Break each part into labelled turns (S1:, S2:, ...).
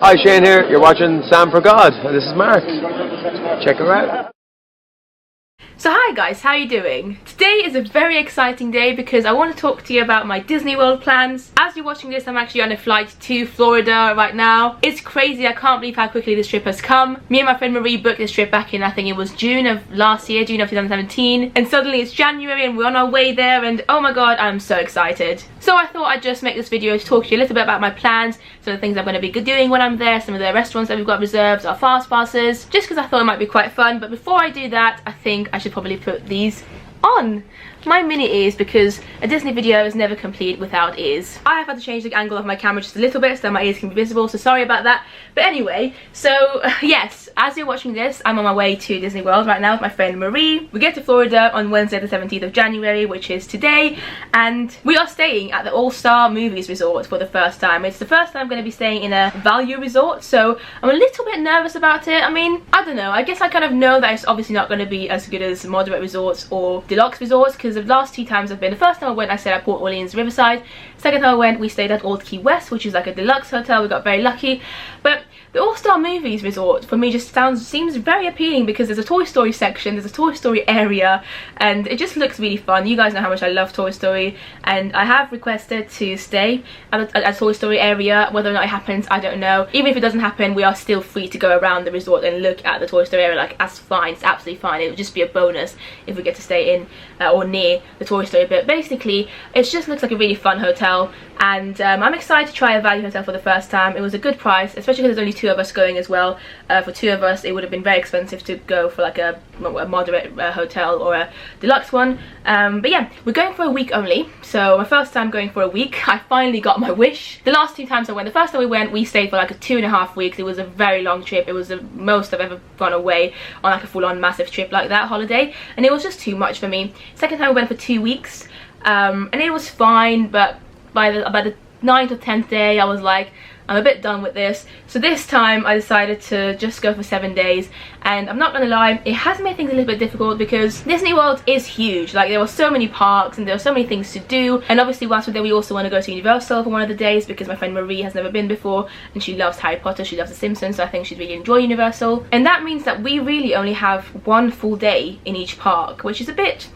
S1: Hi, Shane here. You're watching Sam for God, and this is Mark. Check her out.
S2: So hi guys, how are you doing? Today is a very exciting day because I want to talk to you about my Disney World plans. As you're watching this, I'm actually on a flight to Florida right now. It's crazy, I can't believe how quickly this trip has come. Me and my friend Marie booked this trip back in, I think it was June of last year, June of 2017. And suddenly it's January and we're on our way there and oh my god, I'm so excited. So I thought I'd just make this video to talk to you a little bit about my plans, some of the things I'm going to be doing when I'm there, some of the restaurants that we've got reserved, our fast passes, just because I thought it might be quite fun. But before I do that, I think I should probably put these on my mini ears because a Disney video is never complete without ears. I have had to change the angle of my camera just a little bit so my ears can be visible, so sorry about that. But anyway, so yes, as you're watching this, I'm on my way to Disney World right now with my friend Marie. We get to Florida on Wednesday the 17th of January, which is today, and we are staying at the All-Star Movies Resort for the first time. It's the first time I'm going to be staying in a value resort, so I'm a little bit nervous about it. I mean, I don't know, I guess I kind of know that it's obviously not going to be as good as moderate resorts or deluxe resorts, because the last two times I've been, the first time I went I stayed at Port Orleans Riverside, second time I went we stayed at Old Key West, which is like a deluxe hotel. We got very lucky. But the All-Star Movies Resort for me just seems very appealing because there's a Toy Story section, there's a Toy Story area, and it just looks really fun. You guys know how much I love Toy Story, and I have requested to stay at a Toy Story area. Whether or not it happens, I don't know. Even if it doesn't happen, we are still free to go around the resort and look at the Toy Story area. Like, that's fine, it's absolutely fine. It would just be a bonus if we get to stay in or near the Toy Story. But basically, it just looks like a really fun hotel, and I'm excited to try a value hotel for the first time. It was a good price, especially because there's only two of us going as well. For two of us, it would have been very expensive to go for like a moderate hotel or a deluxe one. But yeah, we're going for a week only, so my first time going for a week. I finally got my wish. The last two times I went, the first time we went, we stayed for like 2.5 weeks. It was a very long trip. It was the most I've ever gone away on like a full-on massive trip like that, holiday, and it was just too much for me. Second time we went for 2 weeks, and it was fine, but by the 9th or 10th day I was like, I'm a bit done with this. So this time I decided to just go for 7 days, and I'm not gonna lie, it has made things a little bit difficult because Disney World is huge. Like, there were so many parks and there were so many things to do, and obviously whilst we're there we also want to go to Universal for one of the days because my friend Marie has never been before and she loves Harry Potter, she loves The Simpsons, so I think she'd really enjoy Universal. And that means that we really only have one full day in each park, which is a bit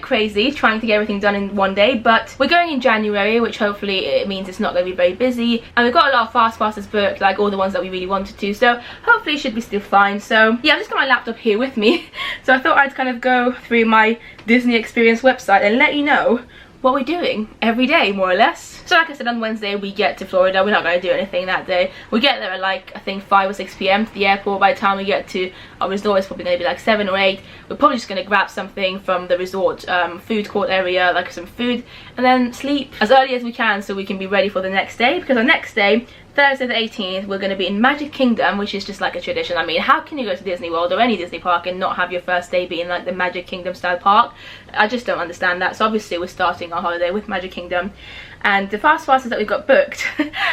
S2: crazy trying to get everything done in one day. But we're going in January, which hopefully it means it's not going to be very busy, and we've got a lot of fast passes booked, like all the ones that we really wanted to, so hopefully it should be still fine. So yeah, I've just got my laptop here with me, so I thought I'd kind of go through my Disney Experience website and let you know what we're doing every day, more or less. So like I said, on Wednesday we get to Florida. We're not going to do anything that day. We get there at like, I think 5 or 6 p.m. to the airport. By the time we get to our resort, it's probably going to be like 7 or 8. We're probably just going to grab something from the resort food court area, like some food, and then sleep as early as we can so we can be ready for the next day, because the next day, Thursday the 18th, we're going to be in Magic Kingdom, which is just like a tradition. I mean, how can you go to Disney World or any Disney park and not have your first day be in like the Magic Kingdom style park? I just don't understand that. So obviously we're starting our holiday with Magic Kingdom, and the fast passes that we got booked,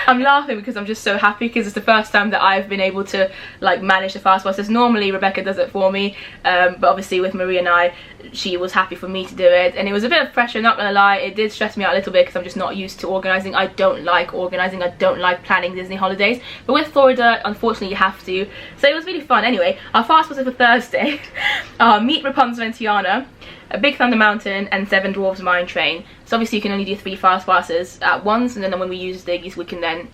S2: I'm laughing because I'm just so happy because it's the first time that I've been able to like manage the fast passes. Normally Rebecca does it for me, but obviously with Marie and I, she was happy for me to do it, and it was a bit of pressure, not gonna lie. It did stress me out a little bit because I'm just not used to organising. I don't like organising, I don't like planning Disney holidays, but with Florida unfortunately you have to, so it was really fun. Anyway, our fast passes for Thursday are Meet Rapunzel and Tiana, a Big Thunder Mountain, and Seven Dwarfs Mine Train. So obviously you can only do 3 fast passes at once, and then when we use these we can then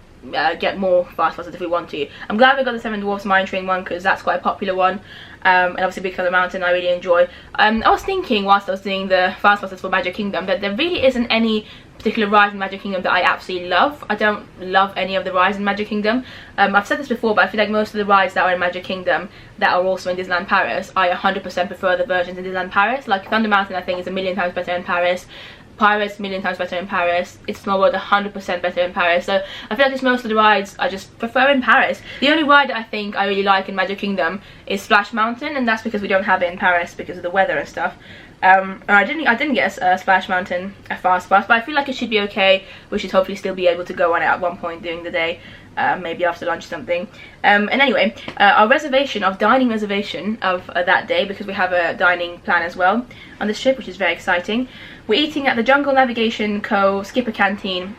S2: get more fast passes if we want to. I'm glad we got the Seven Dwarfs Mine Train one because that's quite a popular one, and obviously Big Thunder Mountain I really enjoy. I was thinking whilst I was doing the fast passes for Magic Kingdom that there really isn't any particular ride in Magic Kingdom that I absolutely love. I don't love any of the rides in Magic Kingdom. I've said this before, but I feel like most of the rides that are in Magic Kingdom that are also in Disneyland Paris, I 100% prefer the versions in Disneyland Paris. Like Thunder Mountain I think is a million times better in Paris. Pirates, million times better in Paris. It's Small World, 100% better in Paris. So I feel like it's most of the rides I just prefer in Paris. The only ride that I think I really like in Magic Kingdom is Splash Mountain, and that's because we don't have it in Paris because of the weather and stuff. And I didn't get a Splash Mountain a fast pass, but I feel like it should be okay. We should hopefully still be able to go on it at one point during the day, maybe after lunch or something. And anyway, our dining reservation of that day, because we have a dining plan as well on this trip, which is very exciting. We're eating at the Jungle Navigation Co. Skipper Canteen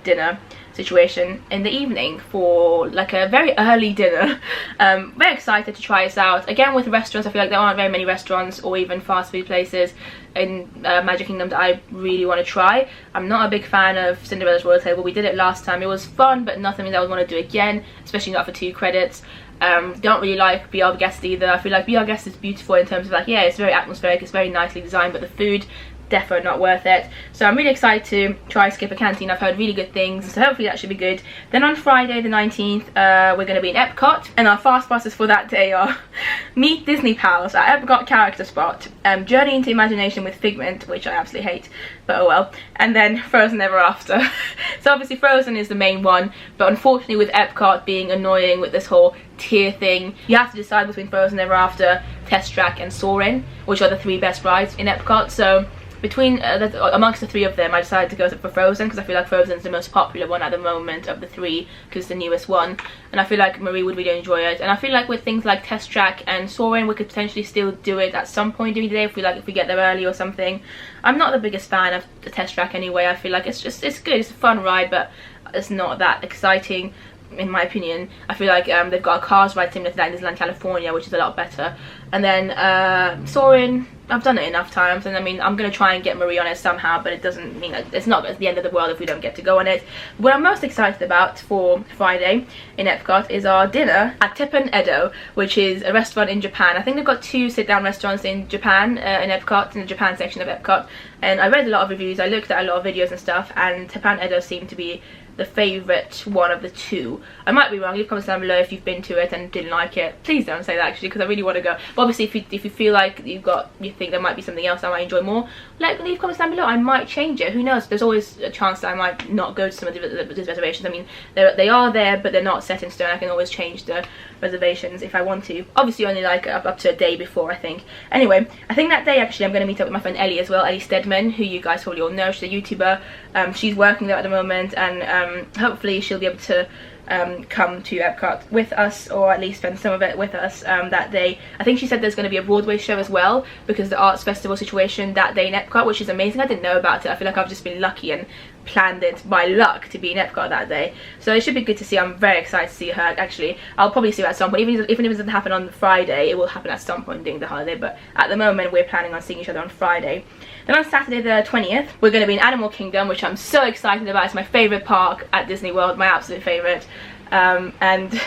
S2: dinner. situation in the evening for like a very early dinner. Very excited to try this out. Again, with restaurants, I feel like there aren't very many restaurants or even fast food places in Magic Kingdom that I really want to try. I'm not a big fan of Cinderella's Royal Table. We did it last time. It was fun, but nothing that I would want to do again, especially not for 2 credits. Don't really like Be Our Guest either. I feel like Be Our Guest is beautiful in terms of like, yeah, it's very atmospheric, it's very nicely designed, but the food, definitely not worth it. So I'm really excited to try Skipper Canteen. I've heard really good things, so hopefully that should be good. Then on Friday the 19th, we're going to be in Epcot, and our fast passes for that day are Meet Disney Pals at Epcot Character Spot, Journey into Imagination with Figment, which I absolutely hate, but oh well, and then Frozen Ever After. So obviously Frozen is the main one, but unfortunately with Epcot being annoying with this whole tier thing, you have to decide between Frozen Ever After, Test Track and Soarin', which are the 3 best rides in Epcot. So between amongst the 3 of them, I decided to go for Frozen, because I feel like Frozen is the most popular one at the moment of the 3, because it's the newest one, and I feel like Marie would really enjoy it. And I feel like with things like Test Track and Soarin', we could potentially still do it at some point during the day if we get there early or something. I'm not the biggest fan of the Test Track anyway. I feel like it's good, it's a fun ride, but it's not that exciting in my opinion. I feel like they've got a Cars ride similar to that in Disneyland California, which is a lot better. And then Soarin', I've done it enough times, and I mean, I'm going to try and get Marie on it somehow, but it doesn't mean that it's not the end of the world if we don't get to go on it. What I'm most excited about for Friday in Epcot is our dinner at Teppan Edo, which is a restaurant in Japan. I think they've got 2 sit-down restaurants in Japan, in Epcot, in the Japan section of Epcot, and I read a lot of reviews, I looked at a lot of videos and stuff, and Teppan Edo seemed to be the favourite one of the 2. I might be wrong. Leave comments down below if you've been to it and didn't like it. Please don't say that actually, because I really want to go. But obviously if you feel like you think there might be something else I might enjoy more, leave comments down below. I might change it. Who knows? There's always a chance that I might not go to some of these reservations. I mean, they are there, but they're not set in stone. I can always change the reservations if I want to. Obviously only like up to a day before, I think. Anyway, I think that day actually I'm going to meet up with my friend Ellie as well, Ellie Steadman, who you guys probably all know. She's a YouTuber. She's working there at the moment, and hopefully she'll be able to come to Epcot with us, or at least spend some of it with us that day. I think she said there's going to be a Broadway show as well, because the arts festival situation that day in Epcot, which is amazing. I didn't know about it. I feel like I've just been lucky and planned it by luck to be in Epcot that day, so it should be good to see. I'm very excited to see her. Actually, I'll probably see her at some point, even if it doesn't happen on Friday, it will happen at some point during the holiday, but at the moment we're planning on seeing each other on Friday. Then on Saturday the 20th, we're going to be in Animal Kingdom, which I'm so excited about. It's my favourite park at Disney World, my absolute favourite. And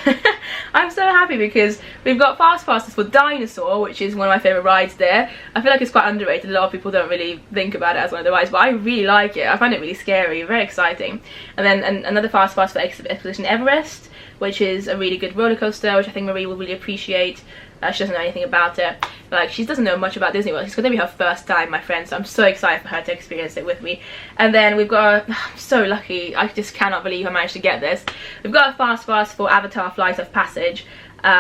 S2: I'm so happy because we've got fast passes for Dinosaur, which is one of my favourite rides there. I feel like it's quite underrated. A lot of people don't really think about it as one of the rides, but I really like it. I find it really scary, very exciting. And then another fast pass for Expedition Everest, which is a really good roller coaster, which I think Marie will really appreciate. She doesn't know anything about it. Like, she doesn't know much about Disney World. It's going to be her first time, my friend, so I'm so excited for her to experience it with me. And then we've got I'm so lucky. I just cannot believe I managed to get this. We've got a fast pass for Avatar Flight of Passage,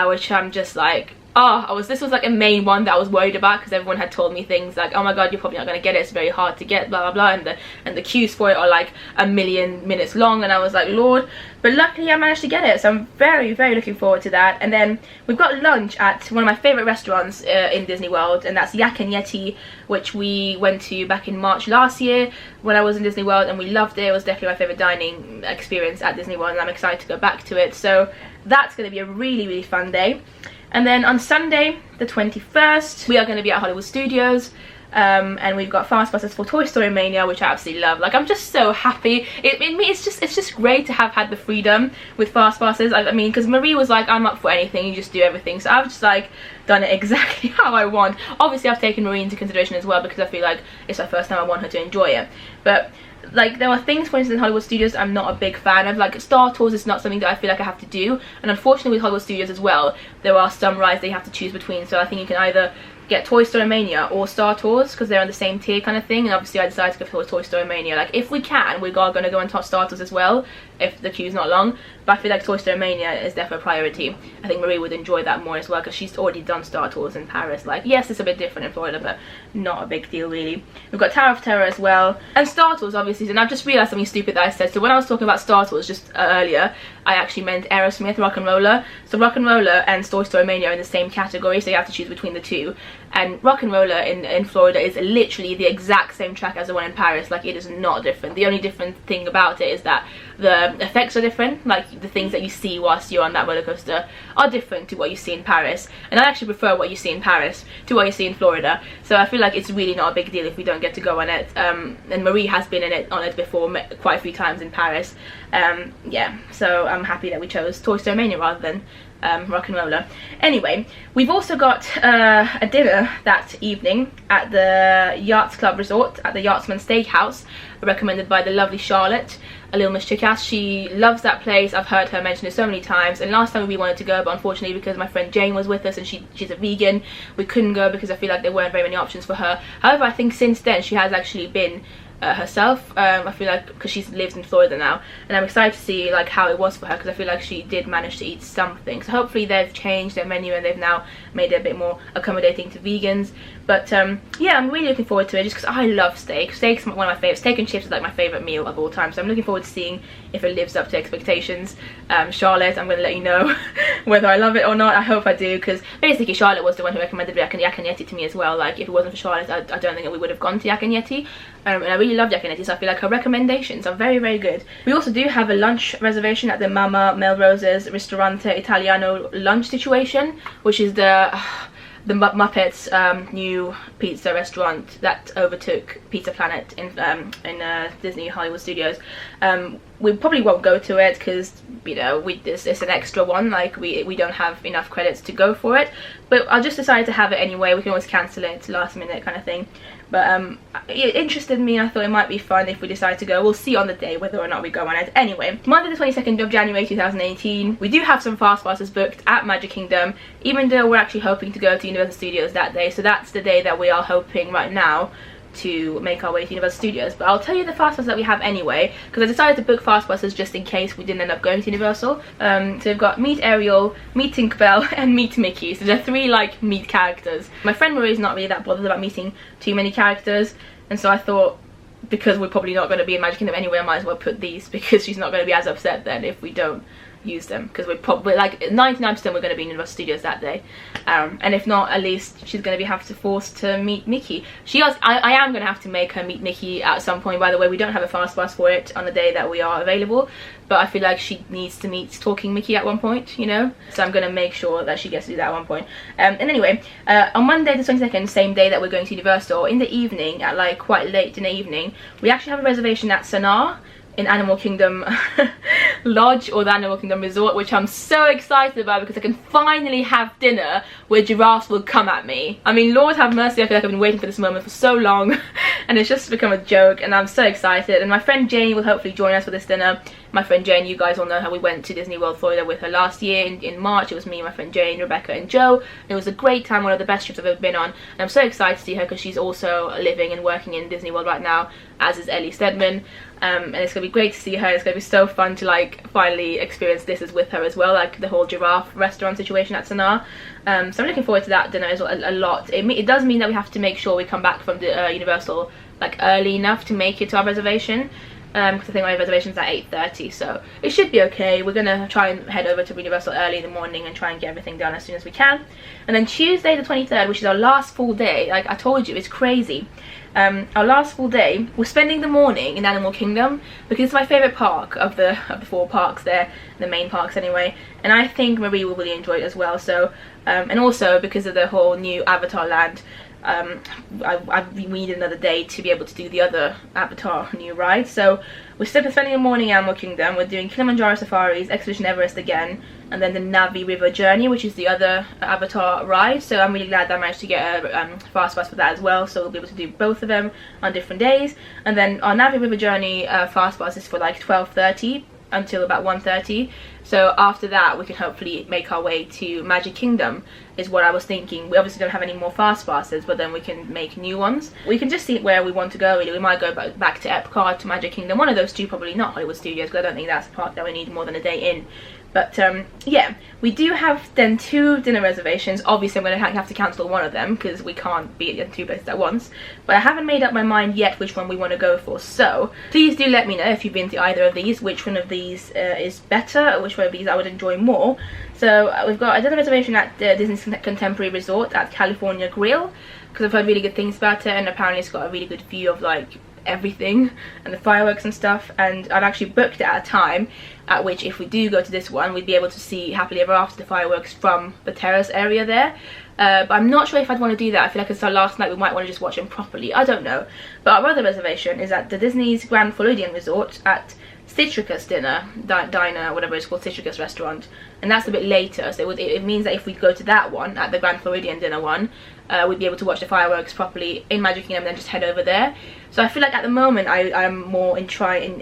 S2: which I'm just like, this was like a main one that I was worried about, because everyone had told me things like, oh my god, you're probably not going to get it, it's very hard to get, blah blah blah, and the queues for it are like 1,000,000 minutes long, and I was like, lord. But luckily I managed to get it, so I'm very looking forward to that. And then we've got lunch at one of my favourite restaurants in Disney World, and that's Yak and Yeti, which we went to back in March last year when I was in Disney World, and we loved it. It was definitely my favourite dining experience at Disney World, and I'm excited to go back to it. So that's going to be a really fun day. And then on Sunday the 21st, we are going to be at Hollywood Studios, and we've got fast passes for Toy Story Mania, which I absolutely love. Like, I'm just so happy. It's just great to have had the freedom with fast passes. I mean, because Marie was like, I'm up for anything, you just do everything. So I've just like done it exactly how I want. Obviously I've taken Marie into consideration as well, because I feel like it's her first time. I want her to enjoy it. But like, there are things, for instance, in Hollywood Studios I'm not a big fan of. Like, Star Tours is not something that I feel like I have to do, and unfortunately with Hollywood Studios as well, there are some rides that you have to choose between. So I think you can either get Toy Story Mania or Star Tours, because they're on the same tier kind of thing, and obviously I decided to go for Toy Story Mania. Like, if we can, we are going to go on Star Tours as well, if the queue's not long, but I feel like Toy Story Mania is definitely a priority. I think Marie would enjoy that more as well, because she's already done Star Tours in Paris. Like, yes, it's a bit different in Florida, but not a big deal really. We've got Tower of Terror as well, and Star Tours obviously, and I've just realised something stupid that I said. So when I was talking about Star Tours just earlier, I actually meant Aerosmith Rock and Roller. So Rock and Roller and Toy Story Mania are in the same category, so you have to choose between the two. And Rock and Roller in Florida is literally the exact same track as the one in Paris. Like, it is not different. The only different thing about it is that the effects are different. Like the things that you see whilst you're on that roller coaster are different to what you see in Paris, and I actually prefer what you see in Paris to what you see in Florida. So I feel like it's really not a big deal if we don't get to go on it. And Marie has been on it before quite a few times in Paris. Yeah, so I'm happy that we chose Toy Story Mania rather than Rock and Roller. Anyway, we've also got a dinner that evening at the Yachts Club Resort at the Yachtsman Steakhouse, recommended by the lovely Charlotte, a little Miss Chickass. She loves that place. I've heard her mention it so many times, and last time we wanted to go, but unfortunately because my friend Jane was with us and she's a vegan, we couldn't go because I feel like there weren't very many options for her. However, I think since then she has actually been herself. I feel like because she lives in Florida now, and I'm excited to see like how it was for her, because I feel like she did manage to eat something. So hopefully they've changed their menu and they've now made it a bit more accommodating to vegans. But yeah, I'm really looking forward to it just because I love steak. Steak's one of my favourites. Steak and chips is like my favourite meal of all time, so I'm looking forward to seeing if it lives up to expectations. Charlotte, I'm going to let you know whether I love it or not. I hope I do, because basically Charlotte was the one who recommended Yak and Yeti to me as well. Like if it wasn't for Charlotte, I don't think we would have gone to Yak and Yeti. And I really love Yak and Yeti, so I feel like her recommendations are very, very good. We also do have a lunch reservation at the Mama Melrose's Ristorante Italiano lunch situation, which is the Muppets new pizza restaurant that overtook Pizza Planet in Disney Hollywood Studios. We probably won't go to it because, you know, it's an extra one. Like we don't have enough credits to go for it, but I'll just decide to have it anyway. We can always cancel it last minute kind of thing. But it interested me, and I thought it might be fun if we decide to go. We'll see on the day whether or not we go on it. Anyway, Monday the 22nd of January 2018, we do have some fast passes booked at Magic Kingdom, even though we're actually hoping to go to Universal Studios that day. So that's the day that we are hoping right now to make our way to Universal Studios. But I'll tell you the fast passes that we have anyway, because I decided to book fast passes just in case we didn't end up going to Universal. So we've got Meet Ariel, Meet Tinkerbell, and Meet Mickey. So they're three like meet characters. My friend Marie is not really that bothered about meeting too many characters, and so I thought, because we're probably not going to be in Magic Kingdom anyway, I might as well put these, because she's not going to be as upset then if we don't use them, because we're probably like 99% we're going to be in Universal Studios that day, and if not, at least she's going to have to force to meet Mickey. I am going to have to make her meet Mickey at some point. By the way, we don't have a fast pass for it on the day that we are available, but I feel like she needs to meet talking Mickey at one point, you know, so I'm going to make sure that she gets to do that at one point. And anyway, on Monday the 22nd, same day that we're going to Universal, in the evening, at like quite late in the evening, we actually have a reservation at Sanaa in Animal Kingdom Lodge, or the Animal Kingdom Resort, which I'm so excited about because I can finally have dinner where giraffes will come at me. I mean, Lord have mercy, I feel like I've been waiting for this moment for so long and it's just become a joke, and I'm so excited. And my friend Jane will hopefully join us for this dinner. My friend Jane, you guys all know how we went to Disney World Florida with her last year in March. It was me, my friend Jane, Rebecca and Joe. It was a great time, one of the best trips I've ever been on, and I'm so excited to see her because she's also living and working in Disney World right now, as is Ellie Steadman. And it's gonna be great to see her. It's gonna be so fun to like finally experience this as with her as well, like the whole giraffe restaurant situation at Sanaa. So I'm looking forward to that dinner as well, a lot. It does mean that we have to make sure we come back from the Universal like early enough to make it to our reservation, because I think my reservation's at 8:30, so it should be okay. We're gonna try and head over to Universal early in the morning and try and get everything done as soon as we can. And then Tuesday the 23rd, which is our last full day, like I told you, it's crazy. Our last full day, we're spending the morning in Animal Kingdom because it's my favourite park of the four parks there, the main parks anyway, and I think Marie will really enjoy it as well. So and also because of the whole new Avatar land, we need another day to be able to do the other Avatar new ride. So we're still spending the morning in Animal Kingdom. We're doing Kilimanjaro Safaris, Expedition Everest again, and then the Navi River Journey, which is the other Avatar ride. So I'm really glad that I managed to get a fast pass for that as well, so we'll be able to do both of them on different days. And then our Navi River Journey fast pass is for like 12:30 until about 1:30. So after that we can hopefully make our way to Magic Kingdom, is what I was thinking. We obviously don't have any more fast passes, but then we can make new ones. We can just see where we want to go really. We might go back to Epcot, to Magic Kingdom, one of those two, probably not Hollywood Studios, because I don't think that's a park that we need more than a day in. But yeah, we do have then 2 dinner reservations. Obviously I'm going to have to cancel one of them because we can't be in 2 places at once, but I haven't made up my mind yet which one we want to go for. So please do let me know if you've been to either of these, which one of these is better, or which one of these I would enjoy more. So we've got a dinner reservation at Disney's Contemporary Resort at California Grill, because I've heard really good things about it, and apparently it's got a really good view of like everything and the fireworks and stuff, and I've actually booked it at a time at which, if we do go to this one, we'd be able to see Happily Ever After the fireworks from the terrace area there. But I'm not sure if I'd want to do that. I feel like it's our last night, we might want to just watch them properly. I don't know. But our other reservation is at the Disney's Grand Floridian Resort at Citricus Diner, whatever it's called, Citricus restaurant, and that's a bit later, so it means that if we go to that one, at the Grand Floridian dinner one, we'd be able to watch the fireworks properly in Magic Kingdom and then just head over there. So I feel like at the moment I'm more inclined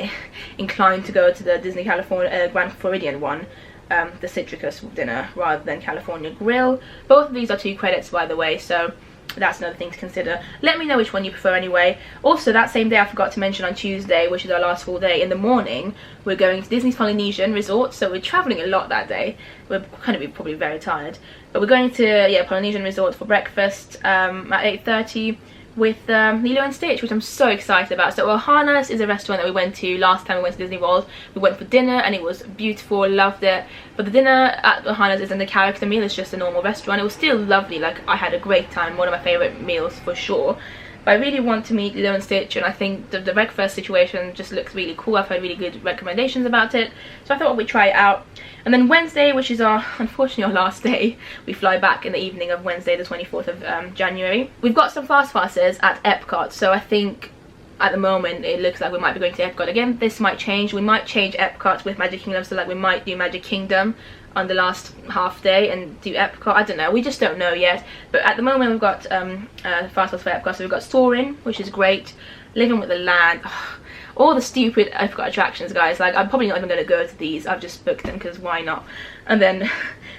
S2: to go to the Disney California Grand Floridian one, the Citricus dinner, rather than California Grill. Both of these are 2 credits, by the way, so that's another thing to consider. Let me know which one you prefer anyway. Also, that same day, I forgot to mention, on Tuesday, which is our last full day, in the morning we're going to Disney's Polynesian Resort, so we're travelling a lot that day. We're going to be probably very tired, but we're going to Polynesian Resort for breakfast at 8:30 with Lilo and Stitch, which I'm so excited about. So Ohana's is a restaurant that we went to last time we went to Disney World. We went for dinner and it was beautiful, loved it. But the dinner at Ohana's isn't a character meal, it's just a normal restaurant. It was still lovely, like I had a great time, one of my favourite meals for sure. But I really want to meet Lilo and Stitch, and I think the breakfast situation just looks really cool. I've heard really good recommendations about it, so I thought we'd try it out. And then Wednesday, which is unfortunately our last day, we fly back in the evening of Wednesday the 24th of January. We've got some fast passes at Epcot, so I think at the moment it looks like we might be going to Epcot again. This might change. We might change Epcot with Magic Kingdom, so like we might do Magic Kingdom on the last half day and do Epcot. I don't know, we just don't know yet. But at the moment we've got fast pass for Epcot, so we've got Soarin', which is great, Living with the Land, all the stupid Epcot attractions, guys. Like, I'm probably not even going to go to these, I've just booked them because why not. And then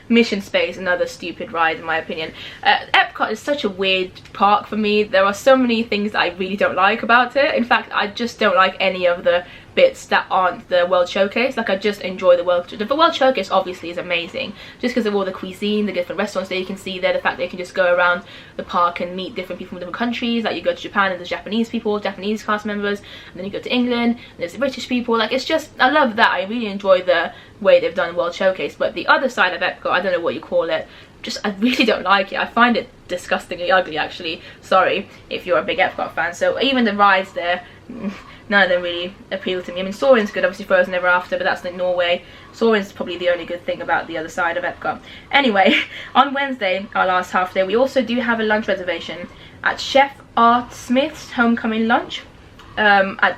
S2: Mission Space, another stupid ride in my opinion. Epcot is such a weird park for me. There are so many things that I really don't like about it. In fact, I just don't like any of the bits that aren't the World Showcase. Like, I just enjoy the World Showcase obviously is amazing, just because of all the cuisine, the different restaurants that you can see there, the fact that you can just go around the park and meet different people from different countries. Like, you go to Japan and there's Japanese people, Japanese cast members, and then you go to England and there's the British people. Like, it's just, I love that. I really enjoy the way they've done World Showcase. But the other side of Epcot, I don't know what you call it, just I really don't like it. I find it disgustingly ugly, actually. Sorry if you're a big Epcot fan. So even the rides there, none of them really appeal to me. I mean, Soarin's good, obviously Frozen Ever After, but that's in Norway. Soarin's probably the only good thing about the other side of Epcot. Anyway, on Wednesday, our last half day, we also do have a lunch reservation at Chef Art Smith's Homecoming Lunch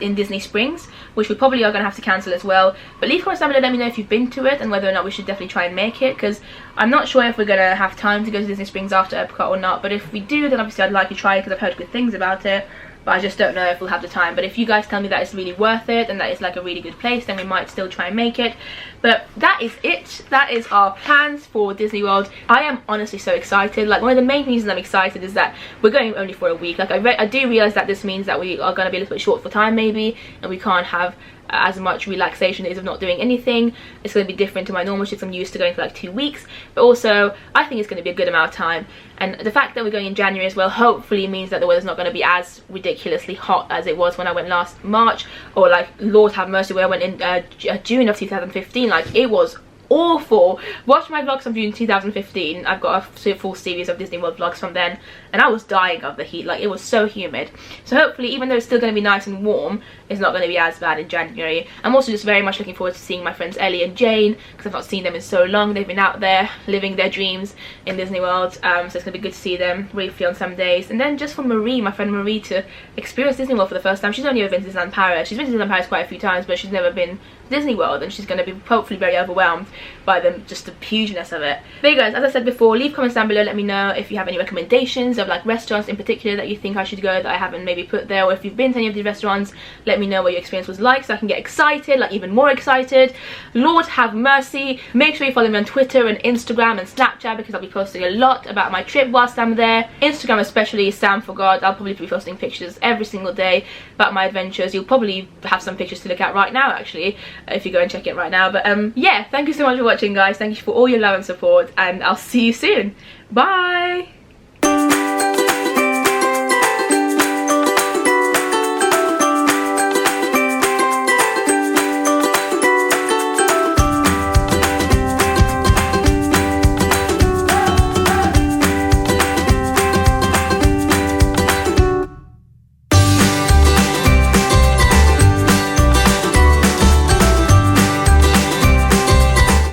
S2: in Disney Springs, which we probably are going to have to cancel as well. But leave comments down below, let me know if you've been to it and whether or not we should definitely try and make it, because I'm not sure if we're going to have time to go to Disney Springs after Epcot or not. But if we do, then obviously I'd like to try it because I've heard good things about it. But I just don't know if we'll have the time. But if you guys tell me that it's really worth it and that it's like a really good place, then we might still try and make it. But that is it. That is our plans for Disney World. I am honestly so excited. Like, one of the main reasons I'm excited is that we're going only for a week. Like, I do realise that this means that we are going to be a little bit short for time maybe, and we can't have as much relaxation as of not doing anything. It's going to be different to my normal shifts. I'm used to going for like 2 weeks, but also I think it's going to be a good amount of time. And the fact that we're going in January as well hopefully means that the weather's not going to be as ridiculously hot as it was when I went last March, or like, Lord have mercy, where I went in June of 2015. Like, it was awful. Watch my vlogs from June 2015. I've got a full series of Disney World vlogs from then, and I was dying of the heat. Like, it was so humid. So hopefully, even though it's still going to be nice and warm, it's not going to be as bad in January. I'm also just very much looking forward to seeing my friends Ellie and Jane, because I've not seen them in so long. They've been out there living their dreams in Disney World, so it's going to be good to see them briefly on some days. And then just for Marie, my friend Marie, to experience Disney World for the first time. She's only ever been to Disneyland Paris. She's been to Disneyland Paris quite a few times, but she's never been to Disney World, and she's going to be hopefully very overwhelmed by just the hugeness of it. But you guys, as I said before, leave comments down below. Let me know if you have any recommendations of like restaurants in particular that you think I should go that I haven't maybe put there, or if you've been to any of these restaurants, let me know what your experience was like so I can get excited, like even more excited. Lord have mercy. Make sure you follow me on Twitter and Instagram and Snapchat, because I'll be posting a lot about my trip whilst I'm there. Instagram especially, Sam Forgot. I'll probably be posting pictures every single day about my adventures. You'll probably have some pictures to look at right now actually, if you go and check it right now. But yeah, thank you so much for watching, guys. Thank you for all your love and support, and I'll see you soon. Bye.